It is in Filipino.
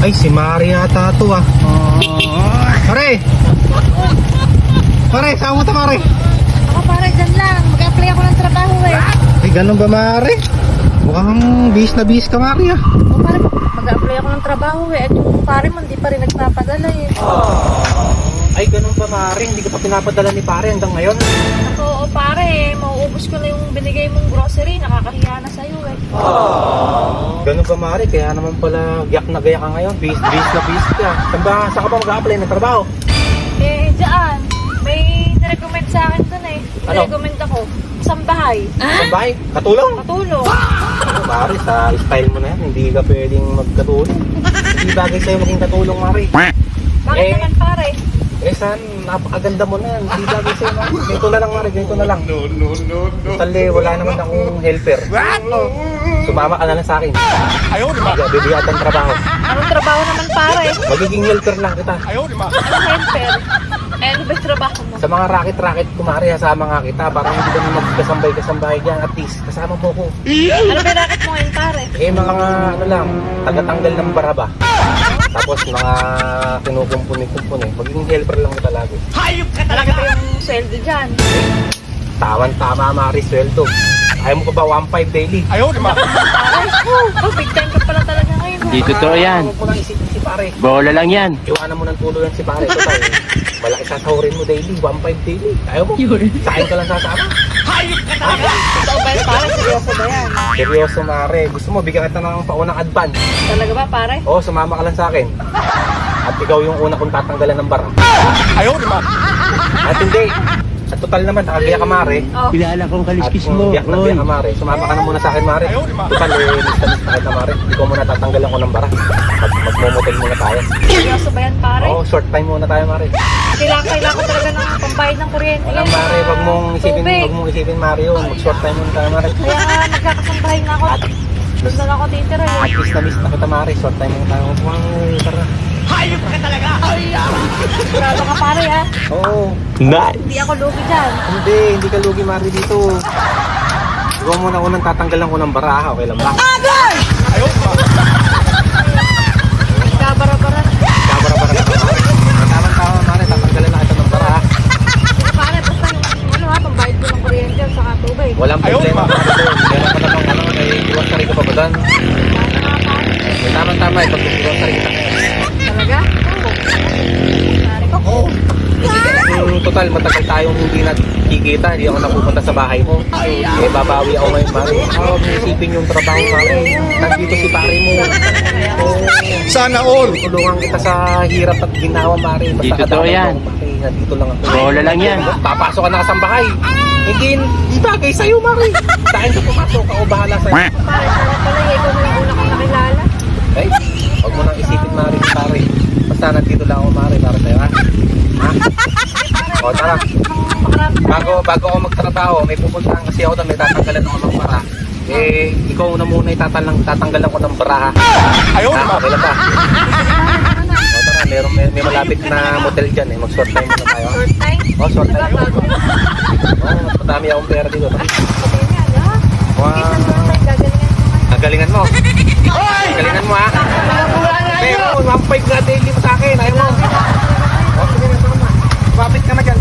Ay, si Maria yata to ah. Pare! Pare, saan mo ito Mare? Ako pare, dyan lang. Mag-apply ako ng trabaho eh. Ay, ganun ba Mare? Mukhang bis na bis ka Maria. O pare, mag-apply ako ng trabaho eh. At yung pare mo, hindi pa rin nagpapadala eh. Ay, ganun ba Mare? Hindi ka pa pinapadala ni pare hanggang ngayon? Ako, o pare, mauubos ko na yung binigay mong grocery. Nakakahiya na sa'yo eh. Ganun ba Mare? Kaya naman pala gayak na gayak ka ngayon. Bis na bis ka. Saan ka ba mag-apply ng trabaho? Eh, dyan. May nirecommend sa akin dun eh. Ano? Nirecommend ako. Isang bahay. Sa bahay? Katulong? Katulong. Mare, sa style mo na yan, hindi ka pwedeng magkatulong. Hindi bagay sa'yo maging katulong, Mare. Bakit Eh. naman pare? Eh, saan? Napakaganda mo na yan. Hindi bagay sa'yo, Mare. Ganito na lang, Mare. Ganito na lang. No. Tali, wala naman akong helper. Sumama ka na lang sa akin. Bibigyan ng trabaho. Anong trabaho naman pare? Magiging helper lang kita. Anong helper? Eh, ano ba yung trabaho mo? Sa mga racket-racket ko, Mare, hasama nga kita. Parang hindi ka naman magkasambay-kasambay dyan. At least, kasama mo ko. Ano ba yung racket mo ngayon pare? Eh, mga ano lang, taga-tanggal ng baraba. Tapos mga kinukumpuni-kumpuni. Magiging helper lang kita lagi. Talaga ba yung sweldo dyan? Tawan-tama, Mare, sweldo. Ayaw mo pa ba 1.5 daily? Pare, oh, big time ka pala talaga ngayon. Di totoo yan. Huwag mo lang isipin si pare. Bola lang yan. Iwanan mo ng tulo yan si pare. Total, malaki sasahurin mo daily, 1.5 daily. Ayaw mo? Sa akin ka lang sasama. Ito ba yung pare? Seryoso ba yan? Seryoso, Mare. Gusto mo, bigyan kita ng paunang advance. Talaga ba pare? Oo, sumama ka lang sa akin. At ikaw yung una kong tatanggalan ng bara. At hindi. At total naman, nakagaya ka, Mare. Oh. Kilala kong At kaliskis kung mo. biyak na biyak ka, Mare. Sumama ka na muna sa akin, Mare. Total, miss na kita, Mare. Ikaw muna tatanggalan ko ng bara. Magmomotel muna tayo. Seryoso ba yan pare? Oo, short time muna tayo, Mare. Kailangan ko talaga ng pambayad ng kuryente. Wala, Mare. Wag mong isipin, Mare, yun. Mag-short time muna tayo, Mare. Kaya nga nagkakasambahay na ako. Doon na lang ako titira At eh. miss na kita, Mare. Short time muna tayo. Wow, tara. Sigurado ka pare ha. Oo. Nice. Hindi ako lugi dyan. Hindi ka lugi, Mare, dito. Ikaw muna unang tatanggalan ko ng bara, ha? Okay lang ba? Kabara-bara. Kabara-bara ka, Mare. Tama-tama, Mare. Tatanggalan na kita ng bara, ha? Sige pare, basta yung ano ha, pambayad ko ng kuryente at saka tubig. Walang problema, Mare. Kailan ka namang ano, may grocery ka pa ba doon? Tama-tama, ipag-grocery kita ngayon. Talaga? Pare ko. Oo. Total, matagal tayong hindi nagkikita. Hindi ako napupunta sa bahay mo. Eh, babawi ako ngayon, Mare. Oo, isipin yung trabaho, Mare. Nandito si pare mo. Oo. Sana all! Tulungan kita sa hirap at ginawa, Mare. Di totoo kadalaw yan. ako, Mare. Nandito lang ako. Bola lang yan. Papasok ka na sa bahay. Hindi bagay sa'yo, Mare. Sa akin ka pumasok. Ako bahala sa'yo. Pare, sana pala eh, ikaw na lang una kong nakilala. Ay, huwag mo nang isipin, Mare, pare. Basta nandito lang ako, Mare, para sa'yo, ha? Ha? O, tara. Bago ako magtrabaho, may pupuntahan kasi ako doon, may tatanggalan ako ng bara. Eh, ikaw na muna tatanggalan ko ng bara, ha? Okay lang ba? O, tara, may malapit na motel dyan, eh. Mag-short time muna tayo, ha? Short time? O, short time. Bago na. O, madami akong pera dito. Tara. Galingan, ha? Wow. Short time, gagalingan ko man. Galingan mo. Galingan mo, ha? Pero, 1.5 na daily mo sa akin. Ayaw mo. O, sige na, tama. Kapit ka na dyan.